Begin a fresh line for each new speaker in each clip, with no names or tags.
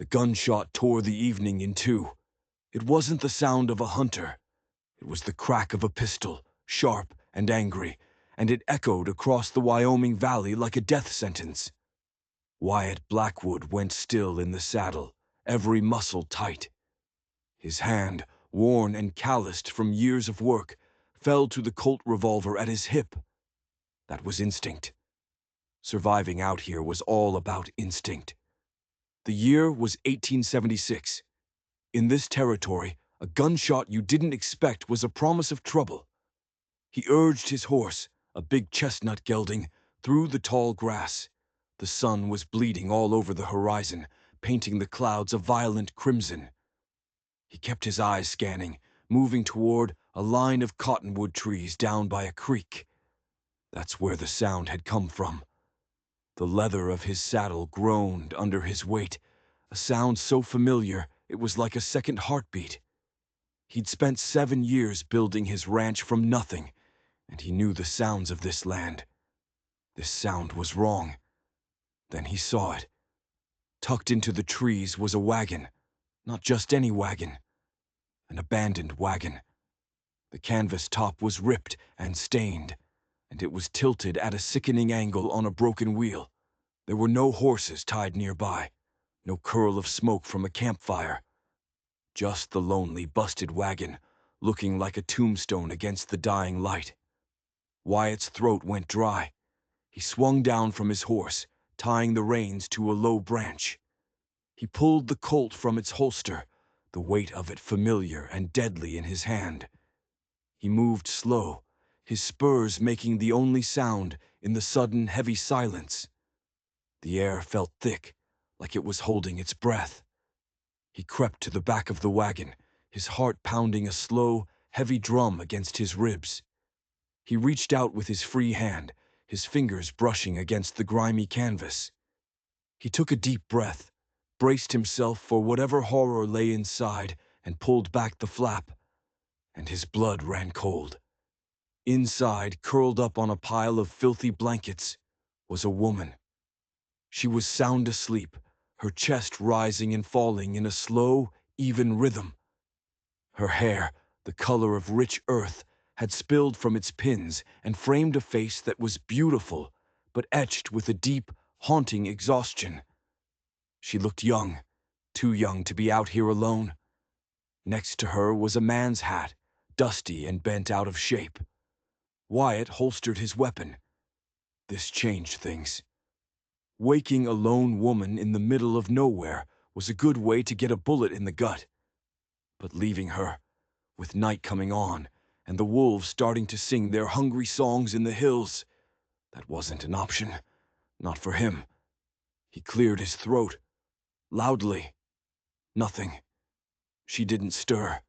The gunshot tore the evening in two. It wasn't the sound of a hunter. It was the crack of a pistol, sharp and angry, and it echoed across the Wyoming valley like a death sentence. Wyatt Blackwood went still in the saddle, every muscle tight. His hand, worn and calloused from years of work, fell to the Colt revolver at his hip. That was instinct. Surviving out here was all about instinct. The year was 1876. In this territory, a gunshot you didn't expect was a promise of trouble. He urged his horse, a big chestnut gelding, through the tall grass. The sun was bleeding all over the horizon, painting the clouds a violent crimson. He kept his eyes scanning, moving toward a line of cottonwood trees down by a creek. That's where the sound had come from. The leather of his saddle groaned under his weight, a sound so familiar it was like a second heartbeat. He'd spent 7 years building his ranch from nothing, and he knew the sounds of this land. This sound was wrong. Then he saw it. Tucked into the trees was a wagon, not just any wagon, an abandoned wagon. The canvas top was ripped and stained, and it was tilted at a sickening angle on a broken wheel. There were no horses tied nearby, no curl of smoke from a campfire. Just the lonely, busted wagon, looking like a tombstone against the dying light. Wyatt's throat went dry. He swung down from his horse, tying the reins to a low branch. He pulled the Colt from its holster, the weight of it familiar and deadly in his hand. He moved slow, his spurs making the only sound in the sudden heavy silence. The air felt thick, like it was holding its breath. He crept to the back of the wagon, his heart pounding a slow, heavy drum against his ribs. He reached out with his free hand, his fingers brushing against the grimy canvas. He took a deep breath, braced himself for whatever horror lay inside, and pulled back the flap. And his blood ran cold. Inside, curled up on a pile of filthy blankets, was a woman. She was sound asleep, her chest rising and falling in a slow, even rhythm. Her hair, the color of rich earth, had spilled from its pins and framed a face that was beautiful, but etched with a deep, haunting exhaustion. She looked young, too young to be out here alone. Next to her was a man's hat, dusty and bent out of shape. Wyatt holstered his weapon. This changed things. Waking a lone woman in the middle of nowhere was a good way to get a bullet in the gut. But leaving her, with night coming on, and the wolves starting to sing their hungry songs in the hills, that wasn't an option. Not for him. He cleared his throat. Loudly. Nothing. She didn't stir.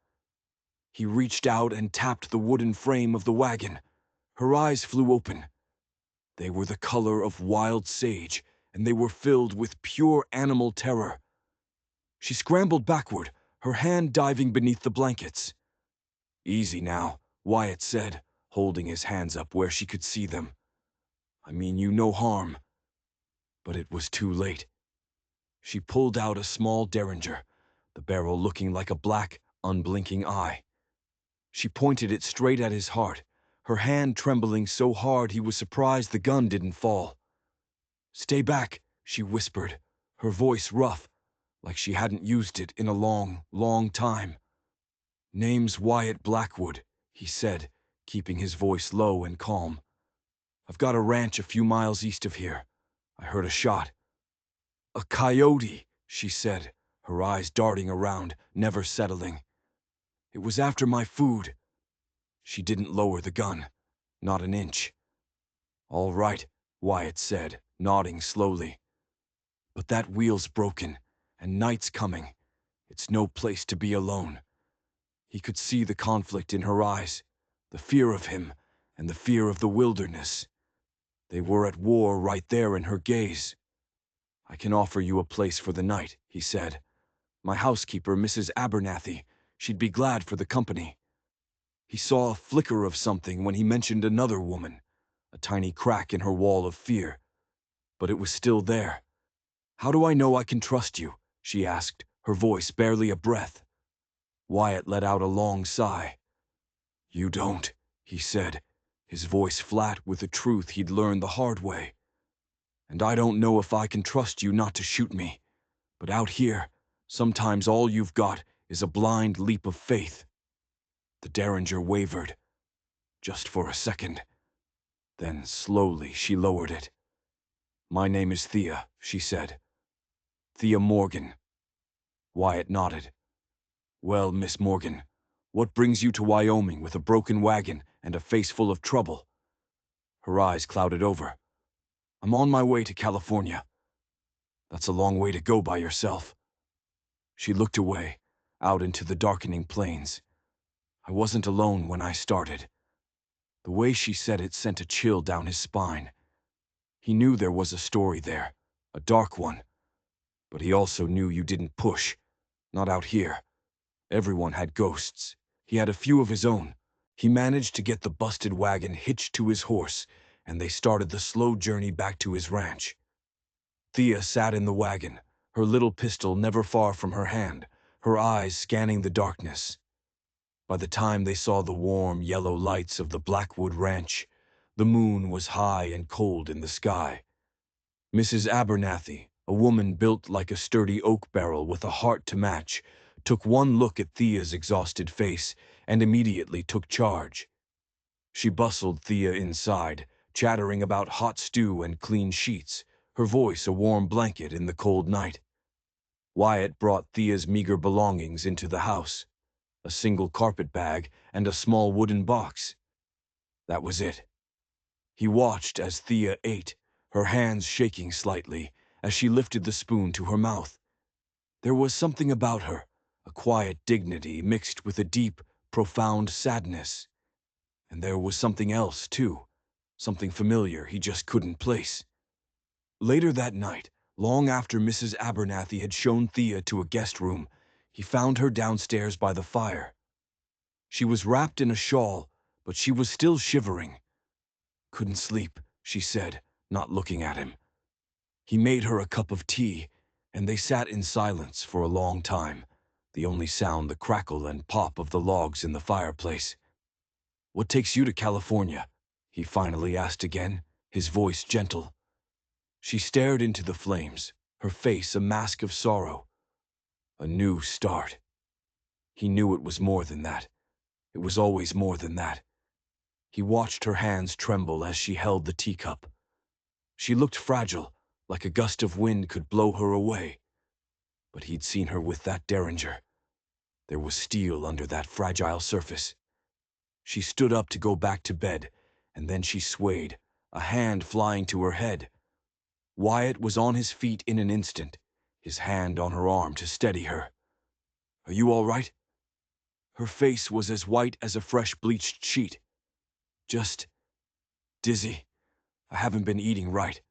He reached out and tapped the wooden frame of the wagon. Her eyes flew open. They were the color of wild sage, and they were filled with pure animal terror. She scrambled backward, her hand diving beneath the blankets. "Easy now," Wyatt said, holding his hands up where she could see them. "I mean you no harm." But it was too late. She pulled out a small derringer, the barrel looking like a black, unblinking eye. She pointed it straight at his heart, her hand trembling so hard he was surprised the gun didn't fall. "Stay back," she whispered, her voice rough, like she hadn't used it in a long, long time. "Name's Wyatt Blackwood," he said, keeping his voice low and calm. "I've got a ranch a few miles east of here. I heard a shot." "A coyote," she said, her eyes darting around, never settling. "It was after my food." She didn't lower the gun, not an inch. "All right," Wyatt said, nodding slowly. "But that wheel's broken, and night's coming. It's no place to be alone." He could see the conflict in her eyes, the fear of him, and the fear of the wilderness. They were at war right there in her gaze. "I can offer you a place for the night," he said. "My housekeeper, Mrs. Abernathy, she'd be glad for the company." He saw a flicker of something when he mentioned another woman, a tiny crack in her wall of fear. But it was still there. "How do I know I can trust you?" she asked, her voice barely a breath. Wyatt let out a long sigh. You don't, he said, his voice flat with the truth he'd learned the hard way. And I don't know if I can trust you not to shoot me. But out here, sometimes all you've got is a blind leap of faith. The Derringer wavered, just for a second. Then slowly she lowered it. My name is Thea, she said. Thea Morgan. Wyatt nodded. Well, Miss Morgan, what brings you to Wyoming with a broken wagon and a face full of trouble? Her eyes clouded over. I'm on my way to California. That's a long way to go by yourself. She looked away, out into the darkening plains. I wasn't alone when I started. The way she said it sent a chill down his spine. He knew there was a story there, a dark one. But he also knew you didn't push. Not out here. Everyone had ghosts. He had a few of his own. He managed to get the busted wagon hitched to his horse, and they started the slow journey back to his ranch. Thea sat in the wagon, her little pistol never far from her hand, her eyes scanning the darkness. By the time they saw the warm, yellow lights of the Blackwood Ranch, the moon was high and cold in the sky. Mrs. Abernathy, a woman built like a sturdy oak barrel with a heart to match, took one look at Thea's exhausted face and immediately took charge. She bustled Thea inside, chattering about hot stew and clean sheets, her voice a warm blanket in the cold night. Wyatt brought Thea's meager belongings into the house. A single carpet bag and a small wooden box. That was it. He watched as Thea ate, her hands shaking slightly as she lifted the spoon to her mouth. There was something about her, a quiet dignity mixed with a deep, profound sadness. And there was something else, too, something familiar he just couldn't place. Later that night, long after Mrs. Abernathy had shown Thea to a guest room, he found her downstairs by the fire. She was wrapped in a shawl, but she was still shivering. Couldn't sleep, she said, not looking at him. He made her a cup of tea, and they sat in silence for a long time, the only sound the crackle and pop of the logs in the fireplace. What takes you to California? He finally asked again, his voice gentle. She stared into the flames, her face a mask of sorrow. A new start. He knew it was more than that. It was always more than that. He watched her hands tremble as she held the teacup. She looked fragile, like a gust of wind could blow her away. But he'd seen her with that Derringer. There was steel under that fragile surface. She stood up to go back to bed, and then she swayed, a hand flying to her head. Wyatt was on his feet in an instant, his hand on her arm to steady her. Are you all right? Her face was as white as a fresh bleached sheet. Just dizzy. I haven't been eating right.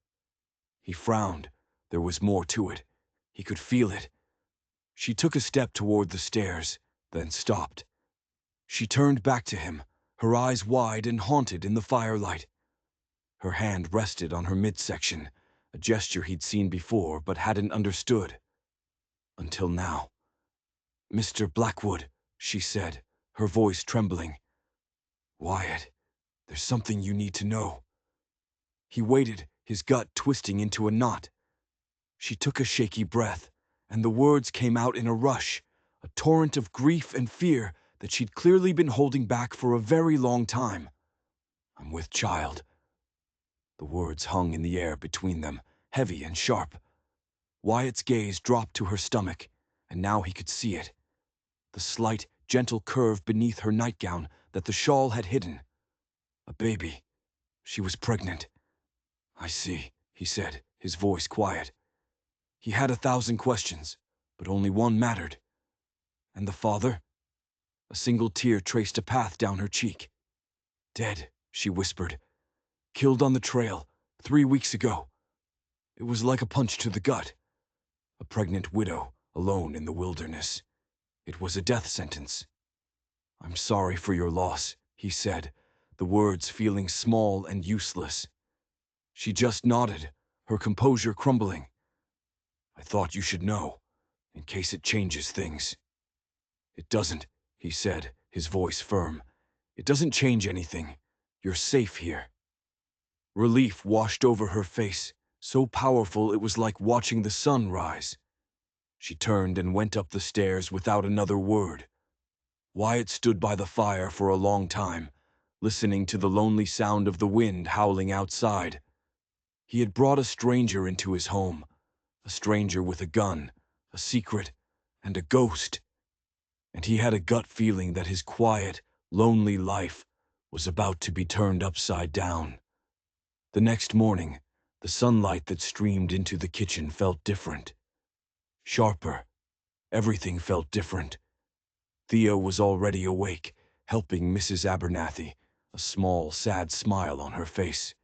He frowned. There was more to it. He could feel it. She took a step toward the stairs, then stopped. She turned back to him, her eyes wide and haunted in the firelight. Her hand rested on her midsection, a gesture he'd seen before but hadn't understood. Until now. Mr. Blackwood, she said, her voice trembling. Wyatt, there's something you need to know. He waited, his gut twisting into a knot. She took a shaky breath, and the words came out in a rush, a torrent of grief and fear that she'd clearly been holding back for a very long time. I'm with child. The words hung in the air between them, heavy and sharp. Wyatt's gaze dropped to her stomach, and now he could see it. The slight, gentle curve beneath her nightgown that the shawl had hidden. A baby. She was pregnant. I see, he said, his voice quiet. He had 1,000 questions, but only one mattered. And the father? A single tear traced a path down her cheek. Dead, she whispered. Killed on the trail, 3 weeks ago. It was like a punch to the gut. A pregnant widow, alone in the wilderness. It was a death sentence. I'm sorry for your loss, he said, the words feeling small and useless. She just nodded, her composure crumbling. I thought you should know. in case it changes things. It doesn't, he said, his voice firm. It doesn't change anything. You're safe here. Relief washed over her face, so powerful it was like watching the sun rise. She turned and went up the stairs without another word. Wyatt stood by the fire for a long time, listening to the lonely sound of the wind howling outside. He had brought a stranger into his home, a stranger with a gun, a secret, and a ghost. And he had a gut feeling that his quiet, lonely life was about to be turned upside down. The next morning, the sunlight that streamed into the kitchen felt different. Sharper. Everything felt different. Thea was already awake, helping Mrs. Abernathy, a small, sad smile on her face.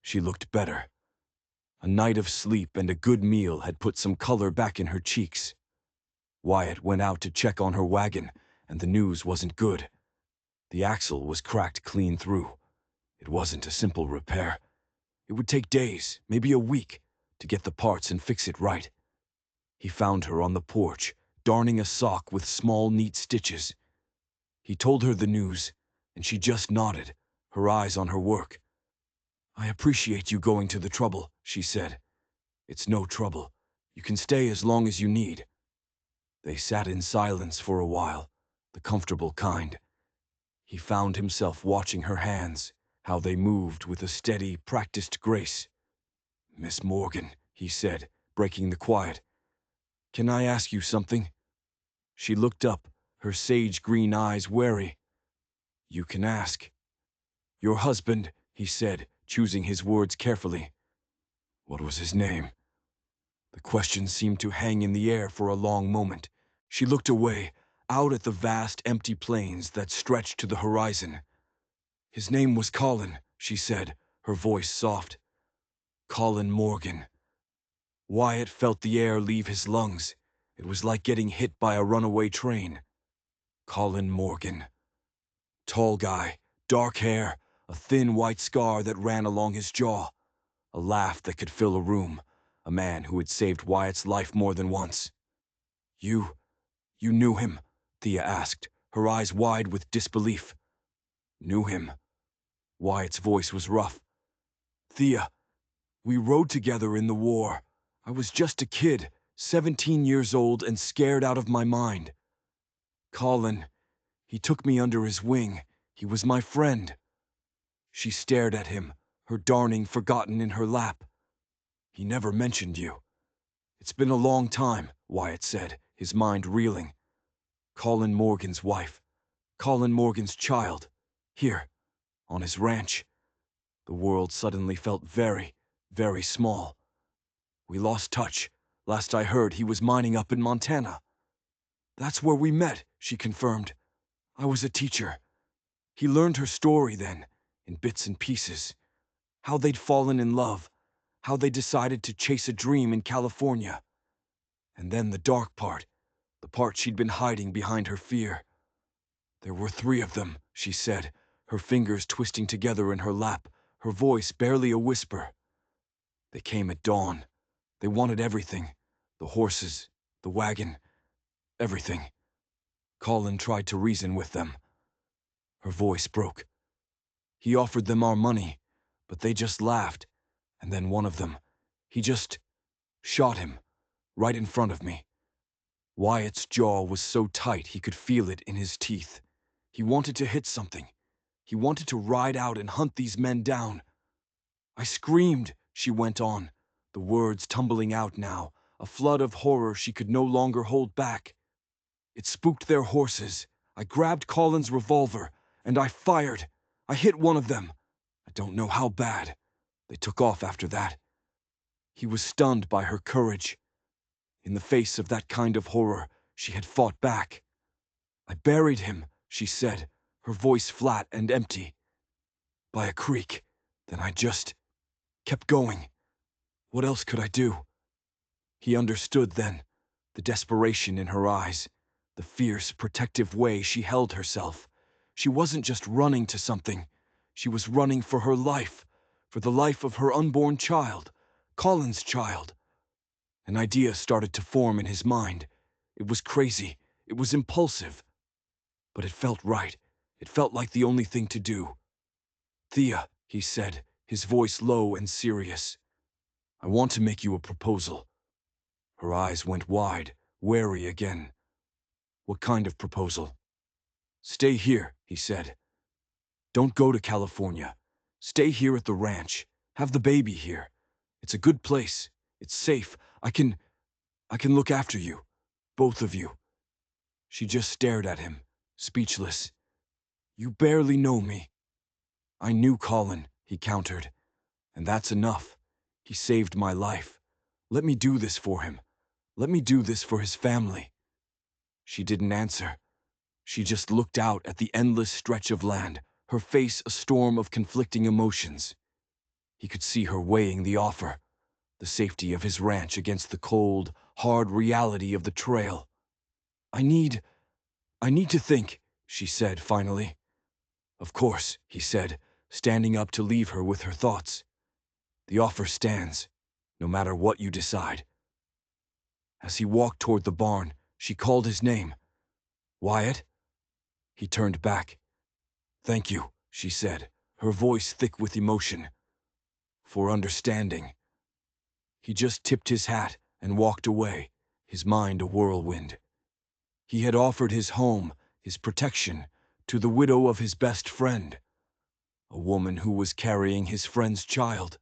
She looked better. A night of sleep and a good meal had put some color back in her cheeks. Wyatt went out to check on her wagon, and the news wasn't good. The axle was cracked clean through. It wasn't a simple repair. It would take days, maybe a week, to get the parts and fix it right. He found her on the porch, darning a sock with small, neat stitches. He told her the news, and she just nodded, her eyes on her work. "I appreciate you going to the trouble," she said. "It's no trouble. You can stay as long as you need." They sat in silence for a while, the comfortable kind. He found himself watching her hands, how they moved with a steady, practiced grace. "Miss Morgan," he said, breaking the quiet, "can I ask you something?" She looked up, her sage green eyes wary. "You can ask." "Your husband," he said, choosing his words carefully. "What was his name?" The question seemed to hang in the air for a long moment. She looked away, out at the vast, empty plains that stretched to the horizon. "His name was Colin," she said, her voice soft. "Colin Morgan." Wyatt felt the air leave his lungs. It was like getting hit by a runaway train. Colin Morgan. Tall guy, dark hair, a thin white scar that ran along his jaw. A laugh that could fill a room. A man who had saved Wyatt's life more than once. You knew him?" Thea asked, her eyes wide with disbelief. "Knew him?" Wyatt's voice was rough. "Thea, we rode together in the war. I was just a kid, 17 years old and scared out of my mind. Colin, he took me under his wing. He was my friend." She stared at him, her darning forgotten in her lap. "He never mentioned you." "It's been a long time," Wyatt said, his mind reeling. "Colin Morgan's wife. Colin Morgan's child. Here, on his ranch." The world suddenly felt very, very small. "We lost touch. Last I heard, he was mining up in Montana." "That's where we met," she confirmed. "I was a teacher." He learned her story then, in bits and pieces. How they'd fallen in love. How they decided to chase a dream in California. And then the dark part, the part she'd been hiding behind her fear. "There were 3 of them," she said, her fingers twisting together in her lap, her voice barely a whisper. "They came at dawn. They wanted everything. The horses, the wagon, everything. Colin tried to reason with them." Her voice broke. "He offered them our money, but they just laughed. And then one of them, he just shot him, right in front of me." Wyatt's jaw was so tight he could feel it in his teeth. He wanted to hit something. He wanted to ride out and hunt these men down. "I screamed," she went on, the words tumbling out now, a flood of horror she could no longer hold back. "It spooked their horses. I grabbed Colin's revolver, and I fired. I hit one of them. I don't know how bad. They took off after that." He was stunned by her courage. In the face of that kind of horror, she had fought back. "I buried him," she said, her voice flat and empty. "By a creek. Then I just kept going. What else could I do?" He understood then, the desperation in her eyes, the fierce, protective way she held herself. She wasn't just running to something. She was running for her life, for the life of her unborn child, Colin's child. An idea started to form in his mind. It was crazy. It was impulsive. But it felt right. It felt like the only thing to do. "Thea," he said, his voice low and serious, "I want to make you a proposal." Her eyes went wide, wary again. "What kind of proposal?" "Stay here," he said. "Don't go to California. Stay here at the ranch. Have the baby here. It's a good place. It's safe. I can look after you. Both of you." She just stared at him, speechless. "You barely know me." "I knew Colin," he countered. "And that's enough. He saved my life. Let me do this for him. Let me do this for his family." She didn't answer. She just looked out at the endless stretch of land, her face a storm of conflicting emotions. He could see her weighing the offer, the safety of his ranch against the cold, hard reality of the trail. I need to think," she said finally. "Of course," he said, standing up to leave her with her thoughts. "The offer stands, no matter what you decide." As he walked toward the barn, she called his name. "Wyatt?" He turned back. "Thank you," she said, her voice thick with emotion, "for understanding." He just tipped his hat and walked away, his mind a whirlwind. He had offered his home, his protection, to the widow of his best friend, a woman who was carrying his friend's child,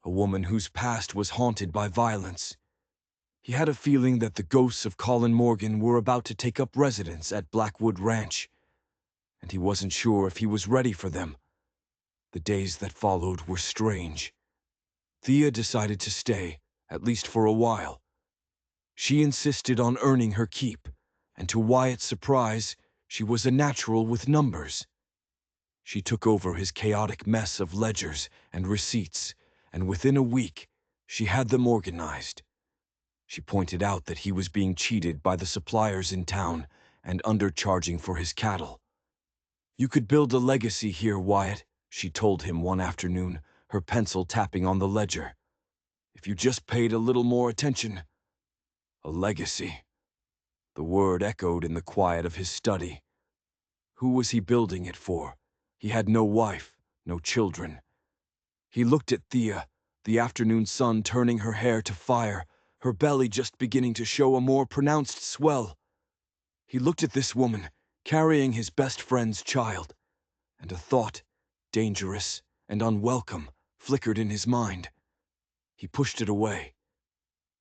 a woman whose past was haunted by violence. He had a feeling that the ghosts of Colin Morgan were about to take up residence at Blackwood Ranch, and he wasn't sure if he was ready for them. The days that followed were strange. Thea decided to stay, at least for a while. She insisted on earning her keep, and to Wyatt's surprise, she was a natural with numbers. She took over his chaotic mess of ledgers and receipts, and within a week, she had them organized. She pointed out that he was being cheated by the suppliers in town and undercharging for his cattle. "You could build a legacy here, Wyatt," she told him one afternoon, her pencil tapping on the ledger. "If you just paid a little more attention." A legacy. The word echoed in the quiet of his study. Who was he building it for? He had no wife, no children. He looked at Thea, the afternoon sun turning her hair to fire, her belly just beginning to show a more pronounced swell. He looked at this woman, carrying his best friend's child, and a thought, dangerous and unwelcome, flickered in his mind. He pushed it away.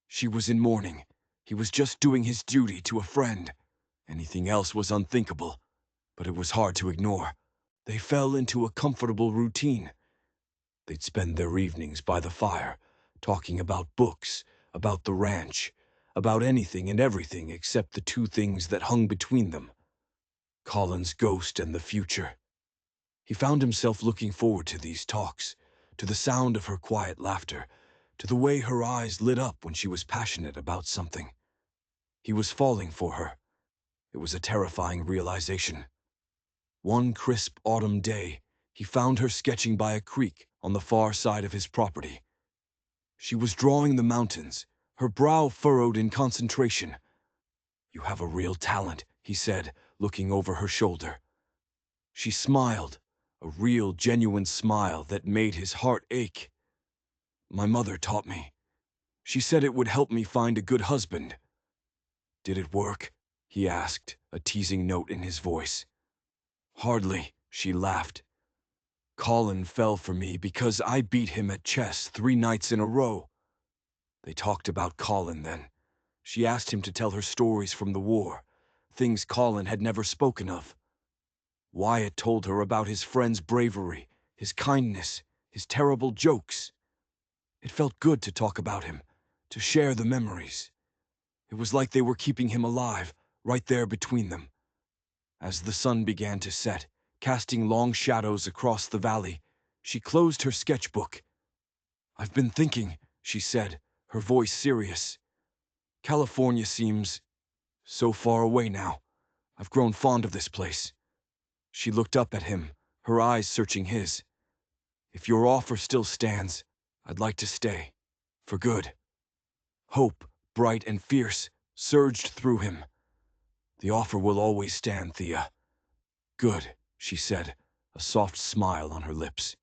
She was in mourning. He was just doing his duty to a friend. Anything else was unthinkable, but it was hard to ignore. They fell into a comfortable routine. They'd spend their evenings by the fire, talking about books, about the ranch, about anything and everything except the two things that hung between them: Colin's ghost and the future. He found himself looking forward to these talks, to the sound of her quiet laughter, to the way her eyes lit up when she was passionate about something. He was falling for her. It was a terrifying realization. One crisp autumn day, he found her sketching by a creek on the far side of his property. She was drawing the mountains, her brow furrowed in concentration. "You have a real talent," he said, looking over her shoulder. She smiled, a real, genuine smile that made his heart ache. "My mother taught me. She said it would help me find a good husband." "Did it work?" he asked, a teasing note in his voice. "Hardly," she laughed. "Colin fell for me because I beat him at chess 3 nights in a row." They talked about Colin then. She asked him to tell her stories from the war, things Colin had never spoken of. Wyatt told her about his friend's bravery, his kindness, his terrible jokes. It felt good to talk about him, to share the memories. It was like they were keeping him alive, right there between them. As the sun began to set, casting long shadows across the valley, she closed her sketchbook. "I've been thinking," she said, her voice serious. "California seems so far away now. I've grown fond of this place." She looked up at him, her eyes searching his. "If your offer still stands, I'd like to stay. For good." Hope, bright and fierce, surged through him. "The offer will always stand, Thea." "Good," she said, a soft smile on her lips.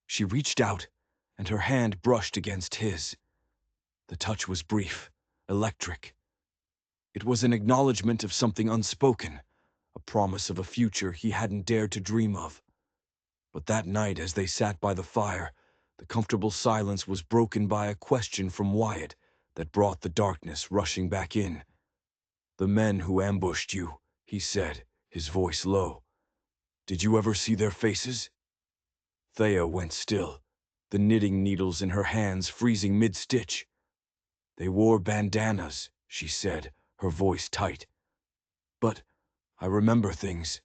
She reached out, and her hand brushed against his. The touch was brief, electric. It was an acknowledgement of something unspoken, a promise of a future he hadn't dared to dream of. But that night, as they sat by the fire, the comfortable silence was broken by a question from Wyatt that brought the darkness rushing back in. "The men who ambushed you," he said, his voice low. "Did you ever see their faces?" Thea went still, the knitting needles in her hands freezing mid-stitch. "They wore bandanas," she said, her voice tight. "But I remember things.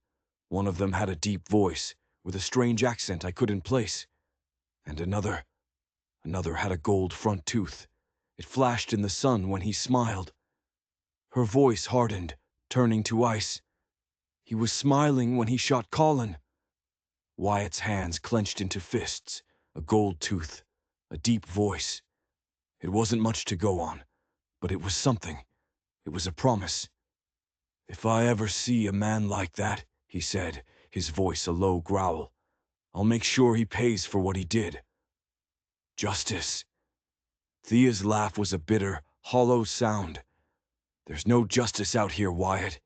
One of them had a deep voice, with a strange accent I couldn't place. And another had a gold front tooth. It flashed in the sun when he smiled." Her voice hardened, turning to ice. "He was smiling when he shot Colin." Wyatt's hands clenched into fists, a gold tooth, a deep voice. It wasn't much to go on, but it was something. It was a promise. "If I ever see a man like that," he said, his voice a low growl, "I'll make sure he pays for what he did." "Justice." Thea's laugh was a bitter, hollow sound. "There's no justice out here, Wyatt.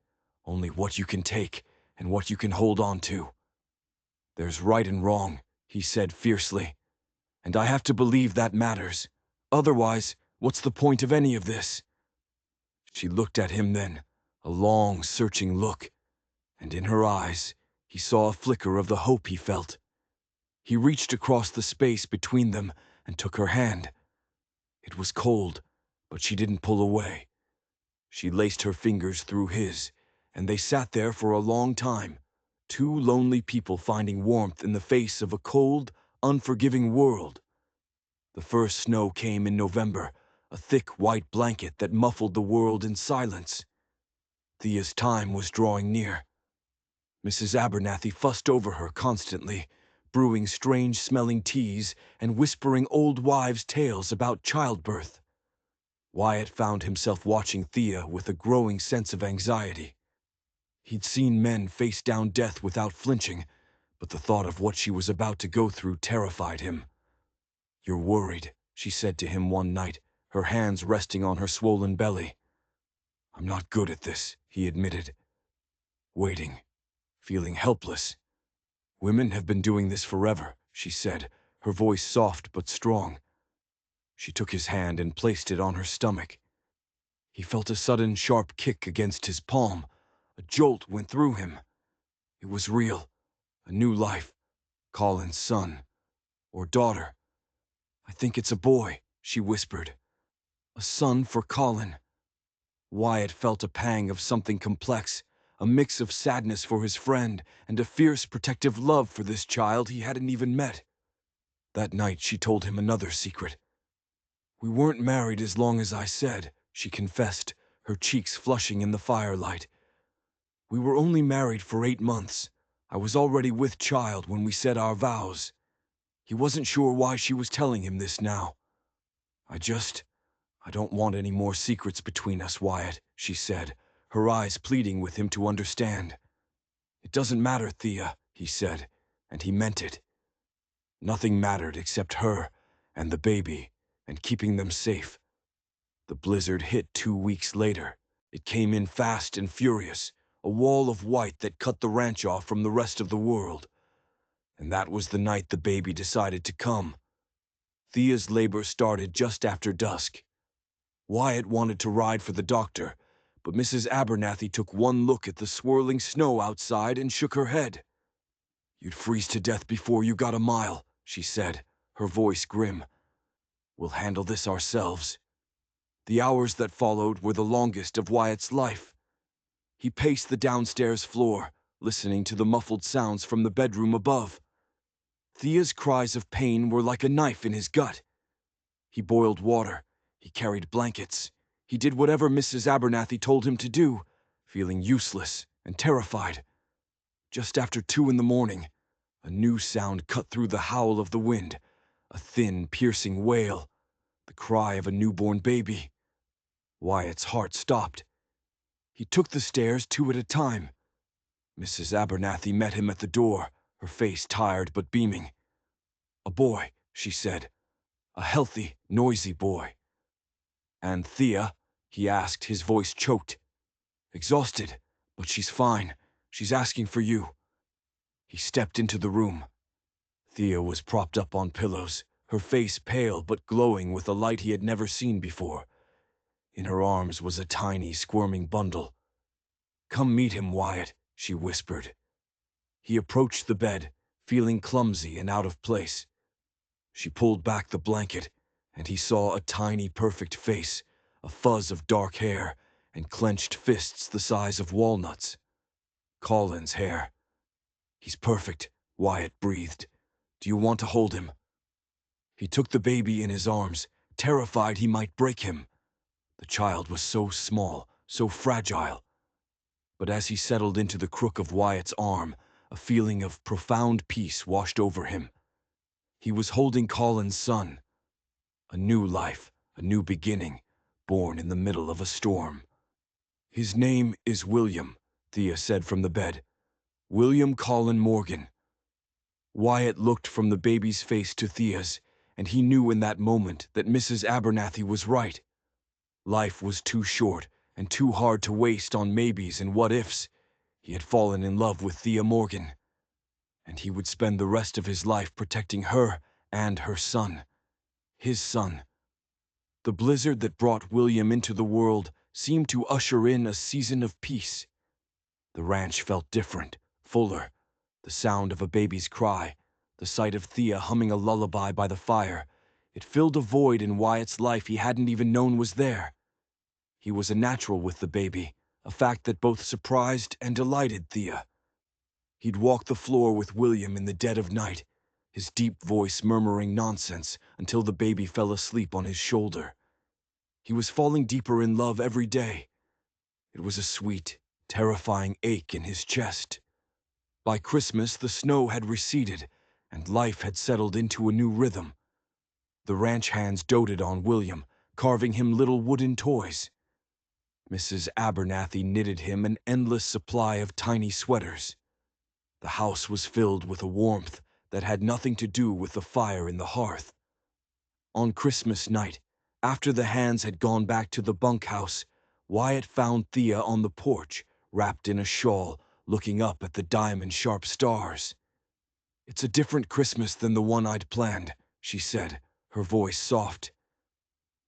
Only what you can take and what you can hold on to." "There's right and wrong," he said fiercely. "And I have to believe that matters. Otherwise, what's the point of any of this?" She looked at him then, a long, searching look, and in her eyes he saw a flicker of the hope he felt. He reached across the space between them and took her hand. It was cold, but she didn't pull away. She laced her fingers through his, and they sat there for a long time, two lonely people finding warmth in the face of a cold, unforgiving world. The first snow came in November, a thick white blanket that muffled the world in silence. Thea's time was drawing near. Mrs. Abernathy fussed over her constantly, brewing strange-smelling teas and whispering old wives' tales about childbirth. Wyatt found himself watching Thea with a growing sense of anxiety. He'd seen men face down death without flinching, but the thought of what she was about to go through terrified him. "You're worried," she said to him one night, her hands resting on her swollen belly. "I'm not good at this," he admitted. Waiting, feeling helpless. "Women have been doing this forever," she said, her voice soft but strong. She took his hand and placed it on her stomach. He felt a sudden sharp kick against his palm. A jolt went through him. It was real. A new life. Colin's son. Or daughter. "I think it's a boy," she whispered. "A son for Colin." Wyatt felt a pang of something complex, a mix of sadness for his friend and a fierce protective love for this child he hadn't even met. That night she told him another secret. "We weren't married as long as I said," she confessed, her cheeks flushing in the firelight. "We were only married for 8 months. I was already with child when we said our vows." He wasn't sure why she was telling him this now. I don't want any more secrets between us, Wyatt," she said, her eyes pleading with him to understand. "It doesn't matter, Thea," he said, and he meant it. Nothing mattered except her and the baby and keeping them safe. The blizzard hit 2 weeks later. It came in fast and furious, a wall of white that cut the ranch off from the rest of the world. And that was the night the baby decided to come. Thea's labor started just after dusk. Wyatt wanted to ride for the doctor, but Mrs. Abernathy took one look at the swirling snow outside and shook her head. "You'd freeze to death before you got a mile," she said, her voice grim. "We'll handle this ourselves." The hours that followed were the longest of Wyatt's life. He paced the downstairs floor, listening to the muffled sounds from the bedroom above. Thea's cries of pain were like a knife in his gut. He boiled water. He carried blankets. He did whatever Mrs. Abernathy told him to do, feeling useless and terrified. Just after 2 in the morning, a new sound cut through the howl of the wind, a thin, piercing wail, the cry of a newborn baby. Wyatt's heart stopped. He took the stairs 2 at a time. Mrs. Abernathy met him at the door, her face tired but beaming. "A boy," she said. "A healthy, noisy boy." "And Thea?" he asked, his voice choked. "Exhausted, but she's fine. She's asking for you." He stepped into the room. Thea was propped up on pillows, her face pale but glowing with a light he had never seen before. In her arms was a tiny, squirming bundle. "Come meet him, Wyatt," she whispered. He approached the bed, feeling clumsy and out of place. She pulled back the blanket, and he saw a tiny, perfect face, a fuzz of dark hair, and clenched fists the size of walnuts. Colin's hair. "He's perfect," Wyatt breathed. "Do you want to hold him?" He took the baby in his arms, terrified he might break him. The child was so small, so fragile. But as he settled into the crook of Wyatt's arm, a feeling of profound peace washed over him. He was holding Colin's son. A new life, a new beginning, born in the middle of a storm. "His name is William," Thea said from the bed. "William Colin Morgan." Wyatt looked from the baby's face to Thea's, and he knew in that moment that Mrs. Abernathy was right. Life was too short and too hard to waste on maybes and what-ifs. He had fallen in love with Thea Morgan, and he would spend the rest of his life protecting her and her son. His son. The blizzard that brought William into the world seemed to usher in a season of peace. The ranch felt different, fuller. The sound of a baby's cry, the sight of Thea humming a lullaby by the fire, it filled a void in Wyatt's life he hadn't even known was there. He was a natural with the baby, a fact that both surprised and delighted Thea. He'd walk the floor with William in the dead of night, his deep voice murmuring nonsense until the baby fell asleep on his shoulder. He was falling deeper in love every day. It was a sweet, terrifying ache in his chest. By Christmas, the snow had receded, and life had settled into a new rhythm. The ranch hands doted on William, carving him little wooden toys. Mrs. Abernathy knitted him an endless supply of tiny sweaters. The house was filled with a warmth that had nothing to do with the fire in the hearth. On Christmas night, after the hands had gone back to the bunkhouse, Wyatt found Thea on the porch, wrapped in a shawl, looking up at the diamond-sharp stars. "It's a different Christmas than the one I'd planned," she said, her voice soft.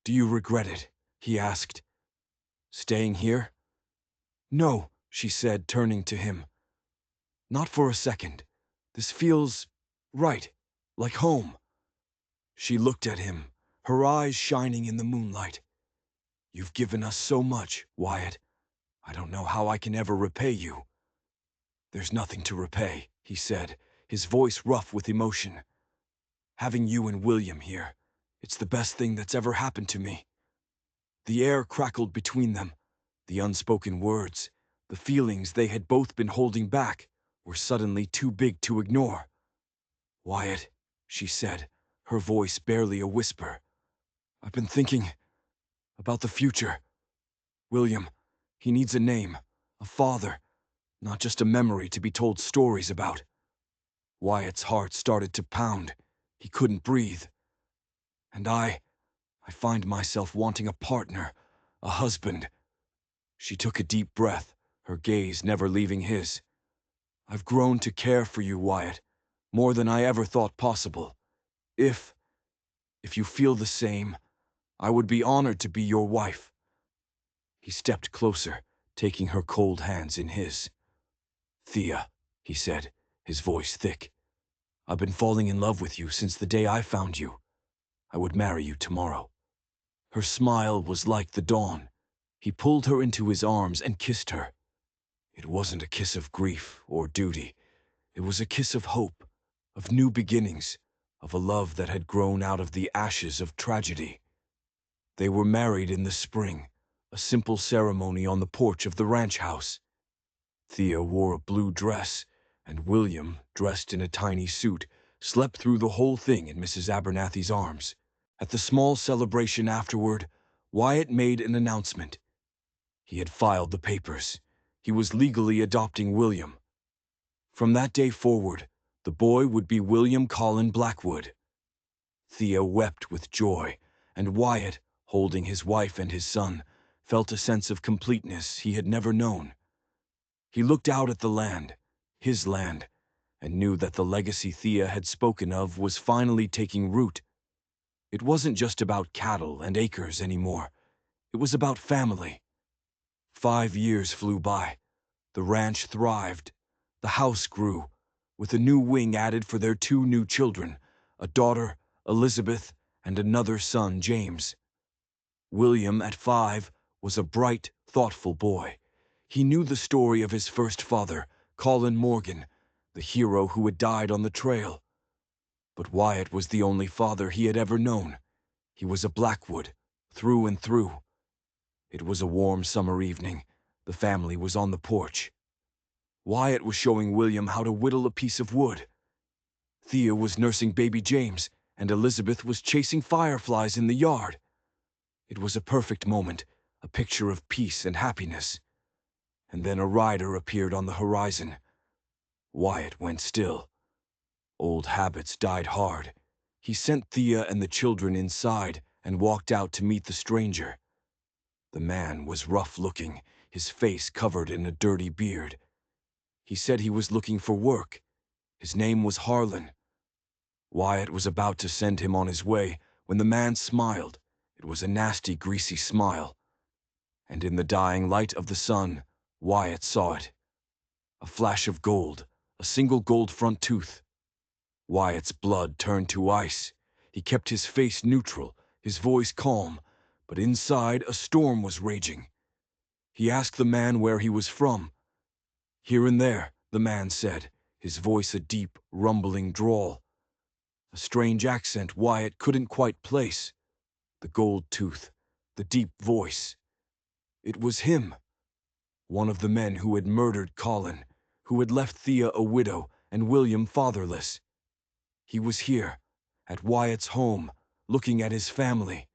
"Do you regret it?" he asked. "Staying here?" "No," she said, turning to him. "Not for a second. This feels right, like home." She looked at him, her eyes shining in the moonlight. "You've given us so much, Wyatt. I don't know how I can ever repay you." "There's nothing to repay," he said, his voice rough with emotion. "Having you and William here, it's the best thing that's ever happened to me." The air crackled between them. The unspoken words, the feelings they had both been holding back, were suddenly too big to ignore. "Wyatt," she said, her voice barely a whisper, "I've been thinking about the future. William, he needs a name, a father, not just a memory to be told stories about." Wyatt's heart started to pound. He couldn't breathe. "And I find myself wanting a partner, a husband." She took a deep breath, her gaze never leaving his. "I've grown to care for you, Wyatt, more than I ever thought possible. If you feel the same, I would be honored to be your wife." He stepped closer, taking her cold hands in his. "Thea," he said, his voice thick, "I've been falling in love with you since the day I found you. I would marry you tomorrow." Her smile was like the dawn. He pulled her into his arms and kissed her. It wasn't a kiss of grief or duty. It was a kiss of hope, of new beginnings, of a love that had grown out of the ashes of tragedy. They were married in the spring, a simple ceremony on the porch of the ranch house. Thea wore a blue dress, and William, dressed in a tiny suit, slept through the whole thing in Mrs. Abernathy's arms. At the small celebration afterward, Wyatt made an announcement. He had filed the papers. He was legally adopting William. From that day forward, the boy would be William Colin Blackwood. Thea wept with joy, and Wyatt, holding his wife and his son, felt a sense of completeness he had never known. He looked out at the land, his land, and knew that the legacy Thea had spoken of was finally taking root. It wasn't just about cattle and acres anymore. It was about family. 5 years flew by. The ranch thrived. The house grew, with a new wing added for their 2 new children, a daughter, Elizabeth, and another son, James. William, at 5, was a bright, thoughtful boy. He knew the story of his first father, Colin Morgan, the hero who had died on the trail. But Wyatt was the only father he had ever known. He was a Blackwood, through and through. It was a warm summer evening. The family was on the porch. Wyatt was showing William how to whittle a piece of wood. Thea was nursing baby James, and Elizabeth was chasing fireflies in the yard. It was a perfect moment, a picture of peace and happiness. And then a rider appeared on the horizon. Wyatt went still. Old habits died hard. He sent Thea and the children inside and walked out to meet the stranger. The man was rough-looking, his face covered in a dirty beard. He said he was looking for work. His name was Harlan. Wyatt was about to send him on his way when the man smiled. It was a nasty, greasy smile. And in the dying light of the sun, Wyatt saw it. A flash of gold, a single gold front tooth. Wyatt's blood turned to ice. He kept his face neutral, his voice calm, but inside a storm was raging. He asked the man where he was from. Here and there, the man said, his voice a deep, rumbling drawl. A strange accent Wyatt couldn't quite place. The gold tooth, the deep voice. It was him. One of the men who had murdered Colin, who had left Thea a widow and William fatherless. He was here, at Wyatt's home, looking at his family.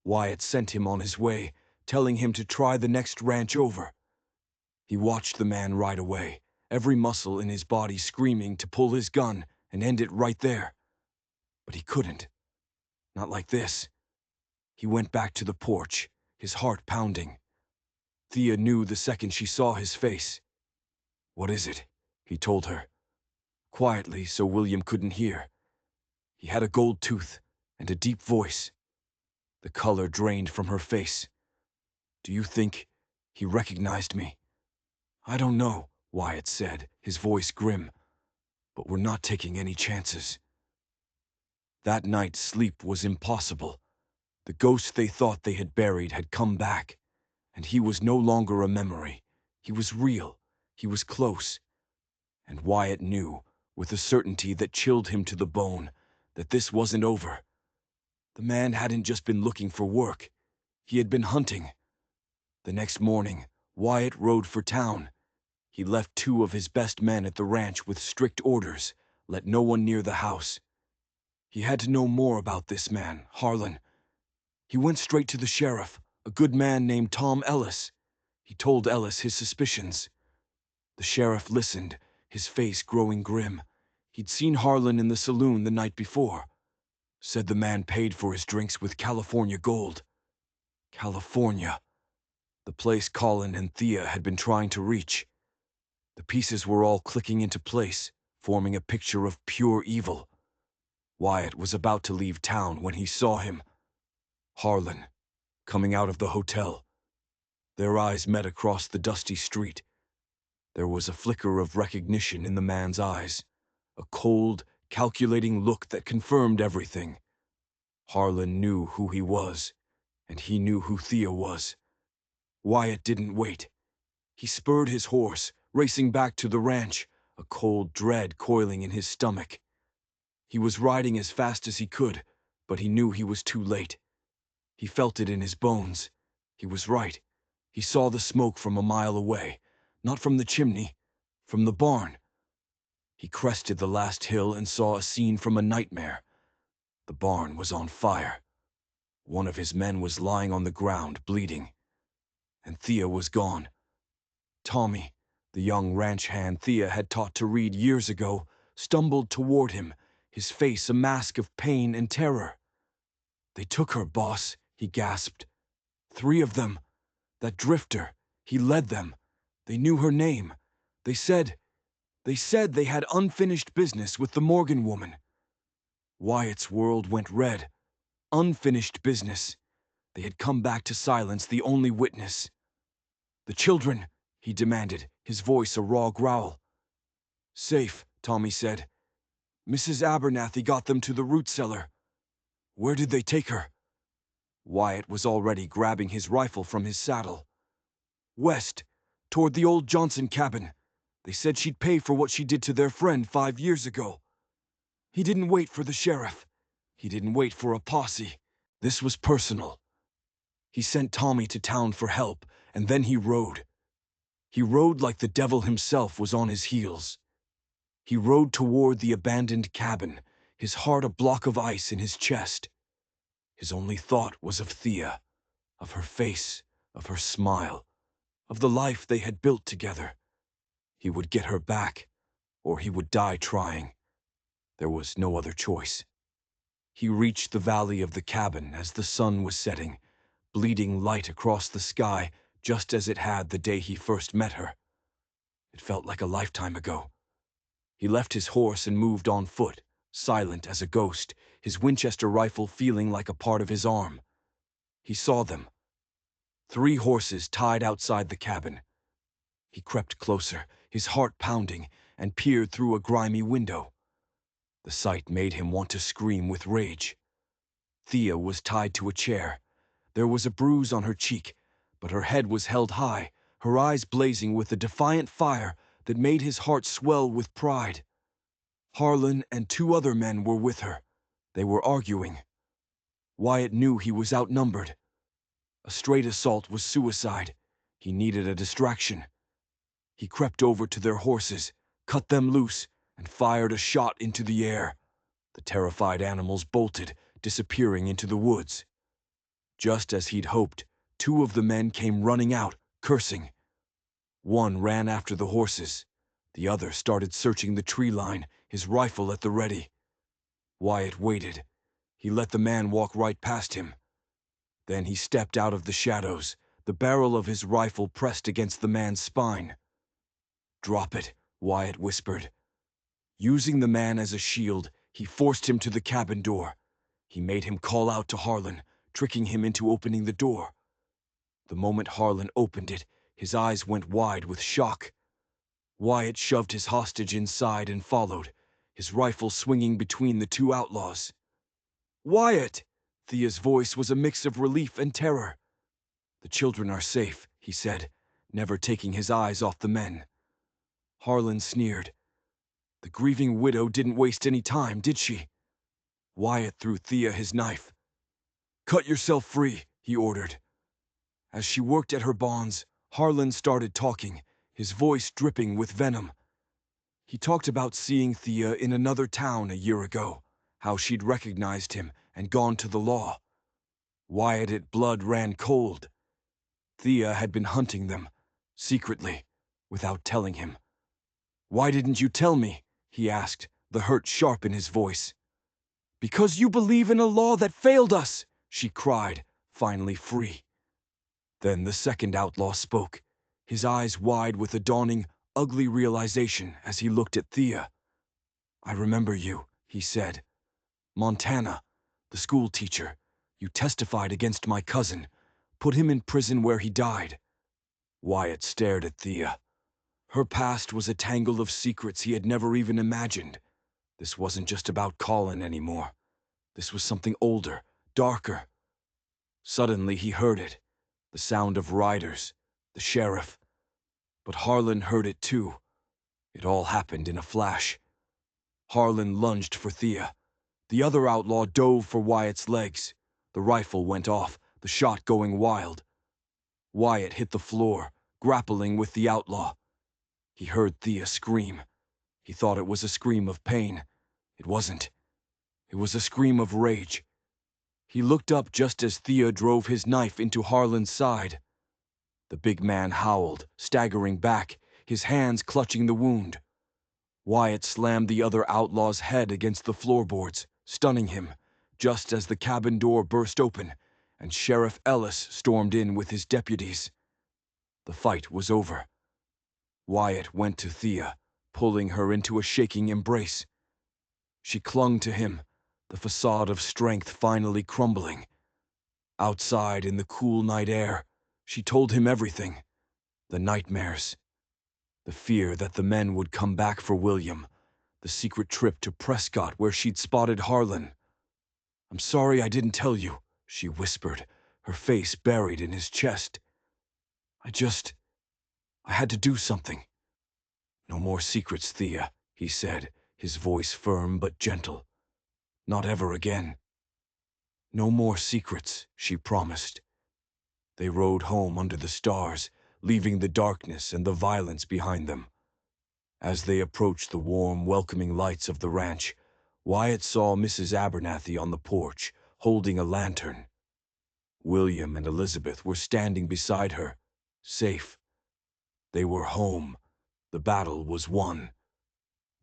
Wyatt sent him on his way, telling him to try the next ranch over. He watched the man ride away, every muscle in his body screaming to pull his gun and end it right there. But he couldn't. Not like this. He went back to the porch, his heart pounding. Thea knew the second she saw his face. "What is it?" he told her. Quietly, so William couldn't hear. He had a gold tooth and a deep voice. The color drained from her face. "Do you think he recognized me?" "I don't know," Wyatt said, his voice grim. "But we're not taking any chances." That night, sleep was impossible. The ghost they thought they had buried had come back, and he was no longer a memory. He was real. He was close. And Wyatt knew, with a certainty that chilled him to the bone, that this wasn't over. The man hadn't just been looking for work. He had been hunting. The next morning, Wyatt rode for town. He left 2 of his best men at the ranch with strict orders: let no one near the house. He had to know more about this man, Harlan. He went straight to the sheriff, a good man named Tom Ellis. He told Ellis his suspicions. The sheriff listened, his face growing grim. He'd seen Harlan in the saloon the night before. Said the man paid for his drinks with California gold. California. The place Colin and Thea had been trying to reach. The pieces were all clicking into place, forming a picture of pure evil. Wyatt was about to leave town when he saw him. Harlan, coming out of the hotel. Their eyes met across the dusty street. There was a flicker of recognition in the man's eyes, a cold, calculating look that confirmed everything. Harlan knew who he was, and he knew who Thea was. Wyatt didn't wait. He spurred his horse, racing back to the ranch, a cold dread coiling in his stomach. He was riding as fast as he could, but he knew he was too late. He felt it in his bones. He was right. He saw the smoke from a mile away, not from the chimney, from the barn. He crested the last hill and saw a scene from a nightmare. The barn was on fire. One of his men was lying on the ground, bleeding, and Thea was gone. Tommy, the young ranch hand Thea had taught to read years ago, stumbled toward him, his face a mask of pain and terror. "They took her, boss," he gasped. "3 of them. That drifter, he led them. They knew her name. They said they had unfinished business with the Morgan woman." Wyatt's world went red. Unfinished business. They had come back to silence the only witness. "The children," he demanded, his voice a raw growl. "Safe," Tommy said. "Mrs. Abernathy got them to the root cellar." "Where did they take her?" Wyatt was already grabbing his rifle from his saddle. "West, toward the old Johnson cabin. They said she'd pay for what she did to their friend 5 years ago." He didn't wait for the sheriff. He didn't wait for a posse. This was personal. He sent Tommy to town for help, and then he rode. He rode like the devil himself was on his heels. He rode toward the abandoned cabin, his heart a block of ice in his chest. His only thought was of Thea, of her face, of her smile, of the life they had built together. He would get her back, or he would die trying. There was no other choice. He reached the valley of the cabin as the sun was setting, bleeding light across the sky just as it had the day he first met her. It felt like a lifetime ago. He left his horse and moved on foot, silent as a ghost, his Winchester rifle feeling like a part of his arm. He saw them. 3 horses tied outside the cabin. He crept closer, his heart pounding, and peered through a grimy window. The sight made him want to scream with rage. Thea was tied to a chair. There was a bruise on her cheek, but her head was held high, her eyes blazing with a defiant fire that made his heart swell with pride. Harlan and 2 other men were with her. They were arguing. Wyatt knew he was outnumbered. A straight assault was suicide. He needed a distraction. He crept over to their horses, cut them loose, and fired a shot into the air. The terrified animals bolted, disappearing into the woods. Just as he'd hoped, 2 of the men came running out, cursing. One ran after the horses. The other started searching the tree line, his rifle at the ready. Wyatt waited. He let the man walk right past him. Then he stepped out of the shadows, the barrel of his rifle pressed against the man's spine. "Drop it," Wyatt whispered. Using the man as a shield, he forced him to the cabin door. He made him call out to Harlan, tricking him into opening the door. The moment Harlan opened it, his eyes went wide with shock. Wyatt shoved his hostage inside and followed, his rifle swinging between the 2 outlaws. "Wyatt!" Thea's voice was a mix of relief and terror. "The children are safe," he said, never taking his eyes off the men. Harlan sneered. "The grieving widow didn't waste any time, did she?" Wyatt threw Thea his knife. "Cut yourself free," he ordered. As she worked at her bonds, Harlan started talking, his voice dripping with venom. He talked about seeing Thea in another town a year ago, how she'd recognized him and gone to the law. Wyatt's blood ran cold. Thea had been hunting them, secretly, without telling him. "Why didn't you tell me?" he asked, the hurt sharp in his voice. "Because you believe in a law that failed us!" she cried, finally free. Then the second outlaw spoke, his eyes wide with a dawning, ugly realization as he looked at Thea. "I remember you," he said. "Montana, the school teacher. You testified against my cousin, put him in prison where he died." Wyatt stared at Thea. Her past was a tangle of secrets he had never even imagined. This wasn't just about Colin anymore. This was something older, darker. Suddenly he heard it, the sound of riders, the sheriff. But Harlan heard it too. It all happened in a flash. Harlan lunged for Thea. The other outlaw dove for Wyatt's legs. The rifle went off, the shot going wild. Wyatt hit the floor, grappling with the outlaw. He heard Thea scream. He thought it was a scream of pain. It wasn't. It was a scream of rage. He looked up just as Thea drove his knife into Harlan's side. The big man howled, staggering back, his hands clutching the wound. Wyatt slammed the other outlaw's head against the floorboards, stunning him, just as the cabin door burst open, and Sheriff Ellis stormed in with his deputies. The fight was over. Wyatt went to Thea, pulling her into a shaking embrace. She clung to him, the facade of strength finally crumbling. Outside in the cool night air, she told him everything. The nightmares. The fear that the men would come back for William. The secret trip to Prescott where she'd spotted Harlan. "I'm sorry I didn't tell you," she whispered, her face buried in his chest. I had to do something." "No more secrets, Thea," he said, his voice firm but gentle. "Not ever again." "No more secrets," she promised. They rode home under the stars, leaving the darkness and the violence behind them. As they approached the warm, welcoming lights of the ranch, Wyatt saw Mrs. Abernathy on the porch, holding a lantern. William and Elizabeth were standing beside her, safe. They were home. The battle was won.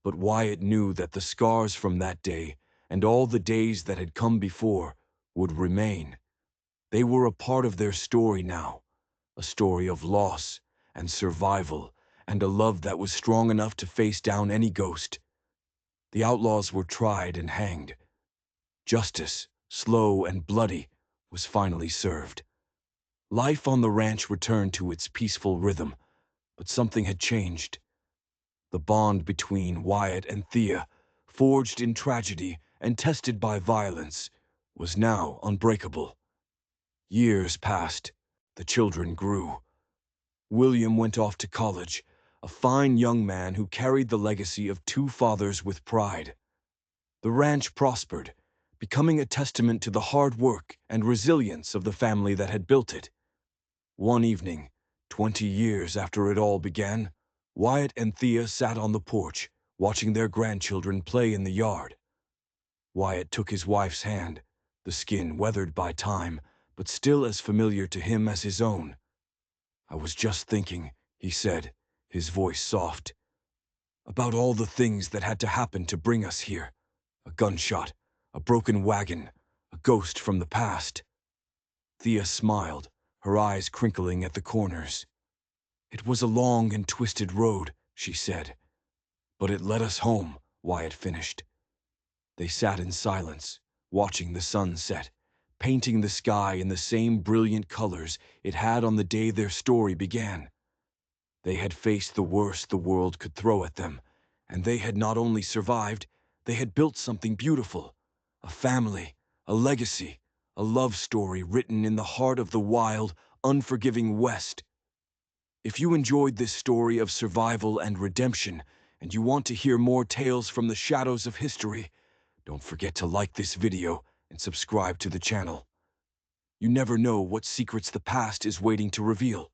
But Wyatt knew that the scars from that day, and all the days that had come before, would remain. They were a part of their story now, a story of loss and survival, and a love that was strong enough to face down any ghost. The outlaws were tried and hanged. Justice, slow and bloody, was finally served. Life on the ranch returned to its peaceful rhythm, but something had changed. The bond between Wyatt and Thea, forged in tragedy and tested by violence, was now unbreakable. Years passed. The children grew. William went off to college, a fine young man who carried the legacy of two fathers with pride. The ranch prospered, becoming a testament to the hard work and resilience of the family that had built it. One evening, 20 years after it all began, Wyatt and Thea sat on the porch, watching their grandchildren play in the yard. Wyatt took his wife's hand, the skin weathered by time, but still as familiar to him as his own. "I was just thinking," he said, his voice soft, "about all the things that had to happen to bring us here. A gunshot, a broken wagon, a ghost from the past." Thea smiled, her eyes crinkling at the corners. "It was a long and twisted road," she said. "But it led us home," Wyatt finished. They sat in silence, watching the sun set, painting the sky in the same brilliant colors it had on the day their story began. They had faced the worst the world could throw at them, and they had not only survived, they had built something beautiful. A family, a legacy, a love story written in the heart of the wild, unforgiving West. If you enjoyed this story of survival and redemption, and you want to hear more tales from the shadows of history, don't forget to like this video and subscribe to the channel. You never know what secrets the past is waiting to reveal.